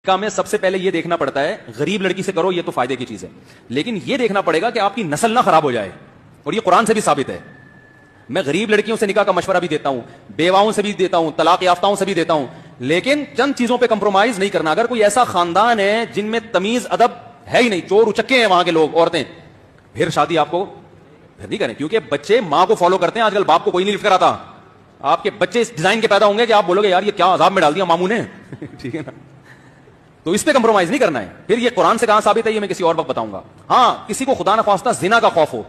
کا میں سب سے پہلے یہ دیکھنا پڑتا ہے غریب لڑکی سے کرو یہ تو فائدے کی چیز ہے، لیکن یہ دیکھنا پڑے گا کہ آپ کی نسل نہ خراب ہو جائے، اور یہ قرآن سے بھی ثابت ہے۔ میں غریب لڑکیوں سے نکاح کا مشورہ بھی دیتا ہوں، بیواؤں سے بھی دیتا ہوں، طلاق یافتاؤں سے بھی دیتا ہوں، لیکن چند چیزوں پہ کمپرومائز نہیں کرنا۔ اگر کوئی ایسا خاندان ہے جن میں تمیز ادب ہے ہی نہیں، چور اچکے ہیں وہاں کے لوگ، عورتیں، پھر شادی آپ کو پھر نہیں کریں، کیونکہ بچے ماں کو فالو کرتے ہیں، آج کل باپ کو کوئی نہیں لفٹ کراتا۔ آپ کے بچے اس ڈیزائن کے پیدا ہوں گے کہ آپ بولو گے یار یہ کیا عذاب میں ڈال دیا ماموں نے ٹھیک ہے نا، تو اس پہ کمپرومائز نہیں کرنا ہے۔ پھر یہ قرآن سے کہاں ثابت ہے یہ میں کسی اور وقت بتاؤں گا۔ ہاں کسی کو خدا نخواستہ زنا کا خوف ہو،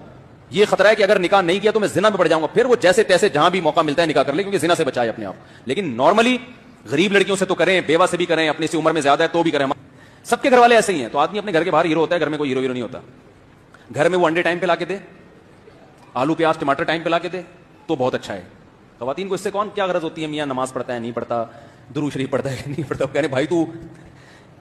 یہ خطرہ ہے کہ اگر نکاح نہیں کیا تو میں زنا میں پڑ جاؤں گا، پھر وہ جیسے تیسے جہاں بھی موقع ملتا ہے نکاح کر لے، کیونکہ زنا سے بچائے اپنے آپ۔ لیکن نارملی غریب لڑکیوں سے تو کریں، بیوہ سے بھی کریں، اپنی سی عمر میں زیادہ ہے تو بھی کریں۔ سب کے گھر والے ایسے ہی ہیں، تو آدمی اپنے گھر کے باہر ہیرو ہوتا ہے، گھر میں کوئی ہیرو نہیں ہوتا۔ گھر میں وہ انڈے ٹائم پہ لا کے دے، آلو پیاز ٹماٹر ٹائم پہ لا کے دے تو بہت اچھا ہے۔ خواتین کو اس سے کون کیا غرض ہوتی ہے، میاں نماز پڑھتا ہے نہیں پڑھتا، درود شریف پڑھتا ہے نہیں پڑھتا، کہنے بھائی تو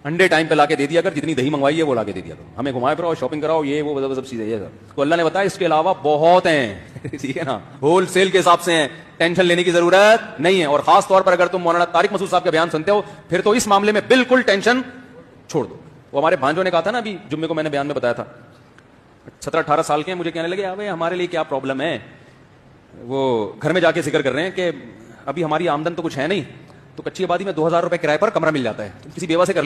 انڈے ٹائم پہ لا کے دے دیا کر، جتنی دہی منگوائی ہے وہ لا کے دے دیا کرو، ہمیں گھمائے پھراؤ، شاپنگ کراؤ، یہ وہ سب چیزیں، یہ سب تو اللہ نے بتایا۔ اس کے علاوہ بہت ہیں ٹھیک ہے نا، ہول سیل کے حساب سے ہیں، ٹینشن لینے کی ضرورت نہیں ہے۔ اور خاص طور پر اگر تم مولانا طارق مسعود صاحب کا بیان سنتے ہو پھر تو اس معاملے میں بالکل ٹینشن چھوڑ دو۔ وہ ہمارے بھانجوں نے کہا تھا نا ابھی جمعے کو، میں نے بیان میں بتایا تھا، 17-18 سال کے ہیں، مجھے کہنے لگے ابے ہمارے لیے کیا پرابلم ہے، وہ گھر میں جا کے ذکر کر رہے ہیں کہ ابھی ہماری آمدن تو کچھ ہے نہیں، تو کچی آبادی میں 2000 روپے کرائے پر کمرہ مل جاتا ہے، تو کسی بیوہ سے کر